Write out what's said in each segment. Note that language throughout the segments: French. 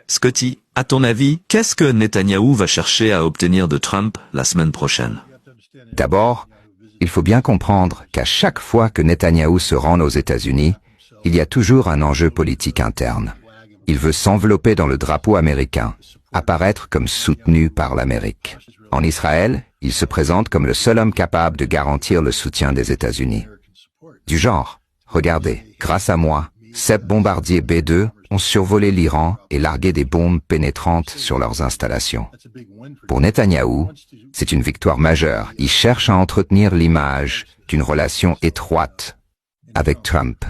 Scotty, à ton avis, qu'est-ce que Netanyahou va chercher à obtenir de Trump la semaine prochaine? D'abord, il faut bien comprendre qu'à chaque fois que Netanyahou se rend aux États-Unis, il y a toujours un enjeu politique interne. Il veut s'envelopper dans le drapeau américain, apparaître comme soutenu par l'Amérique. En Israël, il se présente comme le seul homme capable de garantir le soutien des États-Unis. Du genre, regardez, grâce à moi, 7 bombardiers B-2 ont survolé l'Iran et largué des bombes pénétrantes sur leurs installations. Pour Netanyahou, c'est une victoire majeure. Il cherche à entretenir l'image d'une relation étroite avec Trump.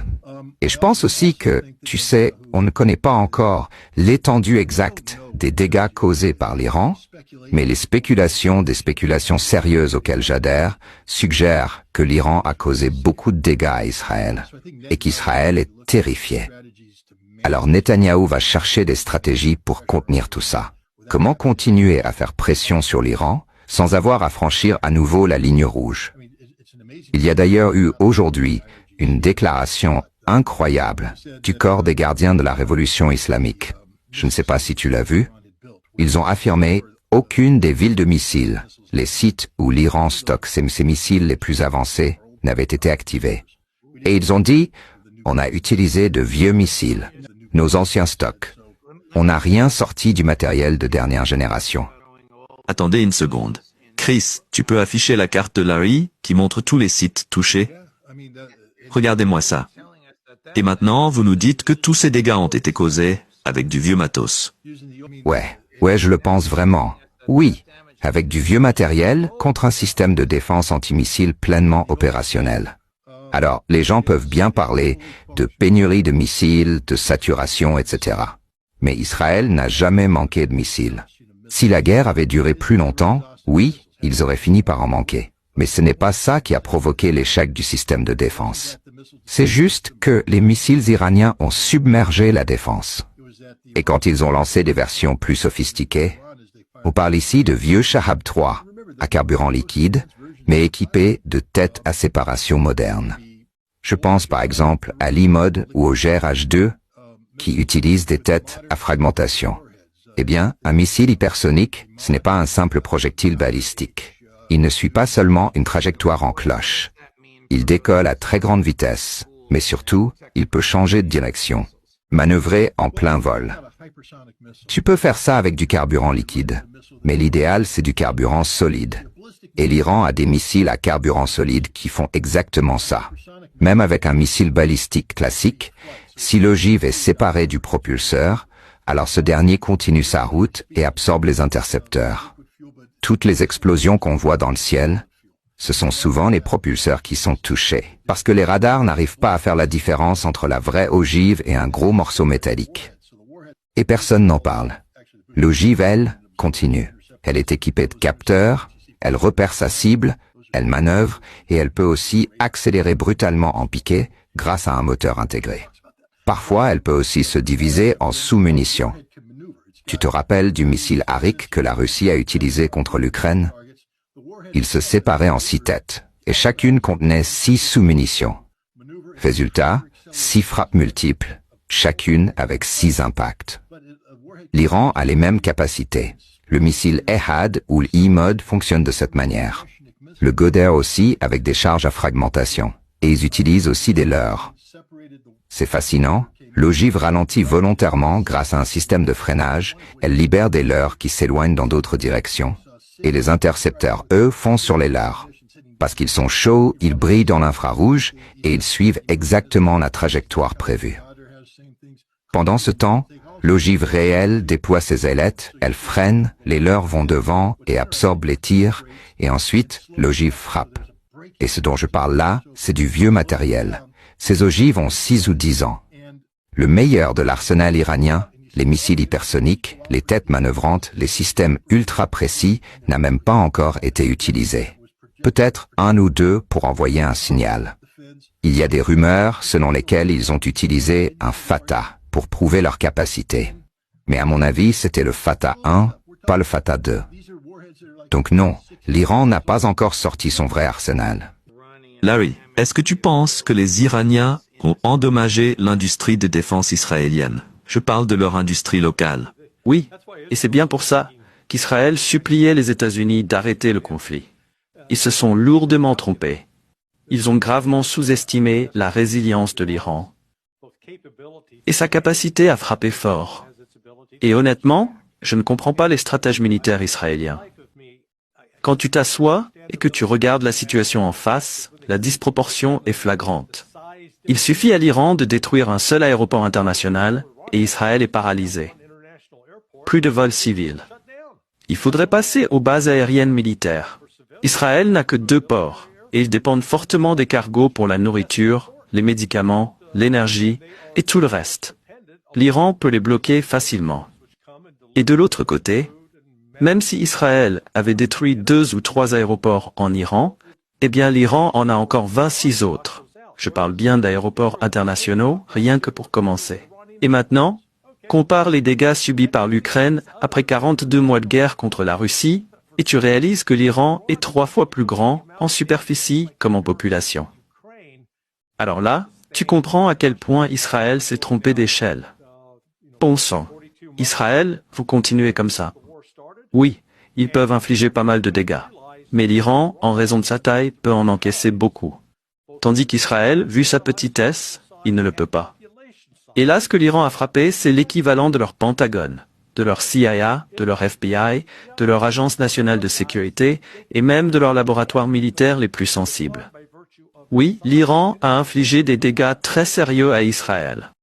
Et je pense aussi que, tu sais, on ne connaît pas encore l'étendue exacte des dégâts causés par l'Iran, mais des spéculations sérieuses auxquelles j'adhère, suggèrent que l'Iran a causé beaucoup de dégâts à Israël, et qu'Israël est terrifié. Alors Netanyahou va chercher des stratégies pour contenir tout ça. Comment continuer à faire pression sur l'Iran sans avoir à franchir à nouveau la ligne rouge? Il y a d'ailleurs eu aujourd'hui une déclaration incroyable du corps des gardiens de la révolution islamique. Je ne sais pas si tu l'as vu. Ils ont affirmé aucune des villes de missiles, les sites où l'Iran stocke ses missiles les plus avancés, n'avait été activée. Et ils ont dit, on a utilisé de vieux missiles, nos anciens stocks. On n'a rien sorti du matériel de dernière génération. Attendez une seconde. Chris, tu peux afficher la carte de Larry qui montre tous les sites touchés? Regardez-moi ça. Et maintenant, vous nous dites que tous ces dégâts ont été causés avec du vieux matos. Ouais, je le pense vraiment. Oui, avec du vieux matériel contre un système de défense antimissile pleinement opérationnel. Alors, les gens peuvent bien parler de pénurie de missiles, de saturation, etc. Mais Israël n'a jamais manqué de missiles. Si la guerre avait duré plus longtemps, oui, ils auraient fini par en manquer. Mais ce n'est pas ça qui a provoqué l'échec du système de défense. C'est juste que les missiles iraniens ont submergé la défense. Et quand ils ont lancé des versions plus sophistiquées, on parle ici de vieux Shahab 3, à carburant liquide, mais équipés de têtes à séparation modernes. Je pense par exemple à l'E-Mod ou au GR-H2, qui utilisent des têtes à fragmentation. Eh bien, un missile hypersonique, ce n'est pas un simple projectile balistique. Il ne suit pas seulement une trajectoire en cloche. Il décolle à très grande vitesse, mais surtout, il peut changer de direction, manœuvrer en plein vol. Tu peux faire ça avec du carburant liquide, mais l'idéal c'est du carburant solide. Et l'Iran a des missiles à carburant solide qui font exactement ça. Même avec un missile balistique classique, si l'ogive est séparée du propulseur, alors ce dernier continue sa route et absorbe les intercepteurs. Toutes les explosions qu'on voit dans le ciel, ce sont souvent les propulseurs qui sont touchés, parce que les radars n'arrivent pas à faire la différence entre la vraie ogive et un gros morceau métallique. Et personne n'en parle. L'ogive, elle, continue. Elle est équipée de capteurs, elle repère sa cible, elle manœuvre et elle peut aussi accélérer brutalement en piqué grâce à un moteur intégré. Parfois, elle peut aussi se diviser en sous-munitions. Tu te rappelles du missile Arik que la Russie a utilisé contre l'Ukraine? Il se séparait en 6 têtes, et chacune contenait 6 sous-munitions. Résultat, 6 frappes multiples, chacune avec 6 impacts. L'Iran a les mêmes capacités. Le missile Ehad ou l'E-Mod fonctionne de cette manière. Le Goder aussi avec des charges à fragmentation. Et ils utilisent aussi des leurres. C'est fascinant. L'ogive ralentit volontairement grâce à un système de freinage. Elle libère des leurres qui s'éloignent dans d'autres directions. Et les intercepteurs, eux, foncent sur les leurres. Parce qu'ils sont chauds, ils brillent dans l'infrarouge et ils suivent exactement la trajectoire prévue. Pendant ce temps, l'ogive réelle déploie ses ailettes, elle freine, les leurres vont devant et absorbent les tirs, et ensuite, l'ogive frappe. Et ce dont je parle là, c'est du vieux matériel. Ces ogives ont 6 ou 10 ans. Le meilleur de l'arsenal iranien, les missiles hypersoniques, les têtes manœuvrantes, les systèmes ultra précis, n'a même pas encore été utilisé. Peut-être 1 ou 2 pour envoyer un signal. Il y a des rumeurs selon lesquelles ils ont utilisé un Fatah pour prouver leur capacité. Mais à mon avis, c'était le Fatah 1, pas le Fatah 2. Donc non, l'Iran n'a pas encore sorti son vrai arsenal. Larry, est-ce que tu penses que les Iraniens ont endommagé l'industrie de défense israélienne? Je parle de leur industrie locale. Oui, et c'est bien pour ça qu'Israël suppliait les États-Unis d'arrêter le conflit. Ils se sont lourdement trompés. Ils ont gravement sous-estimé la résilience de l'Iran et sa capacité à frapper fort. Et honnêtement, je ne comprends pas les stratèges militaires israéliens. Quand tu t'assois et que tu regardes la situation en face, la disproportion est flagrante. Il suffit à l'Iran de détruire un seul aéroport international et Israël est paralysé. Plus de vols civils. Il faudrait passer aux bases aériennes militaires. Israël n'a que 2 ports, et ils dépendent fortement des cargos pour la nourriture, les médicaments, l'énergie et tout le reste. L'Iran peut les bloquer facilement. Et de l'autre côté, même si Israël avait détruit 2 ou 3 aéroports en Iran, eh bien l'Iran en a encore 26 autres. Je parle bien d'aéroports internationaux, rien que pour commencer. Et maintenant, compare les dégâts subis par l'Ukraine après 42 mois de guerre contre la Russie, et tu réalises que l'Iran est 3 fois plus grand en superficie comme en population. Alors là, tu comprends à quel point Israël s'est trompé d'échelle. Bon sang. Israël, vous continuez comme ça. Oui, ils peuvent infliger pas mal de dégâts. Mais l'Iran, en raison de sa taille, peut en encaisser beaucoup. Tandis qu'Israël, vu sa petitesse, il ne le peut pas. Et là, ce que l'Iran a frappé, c'est l'équivalent de leur Pentagone, de leur CIA, de leur FBI, de leur Agence nationale de sécurité, et même de leurs laboratoires militaires les plus sensibles. Oui, l'Iran a infligé des dégâts très sérieux à Israël.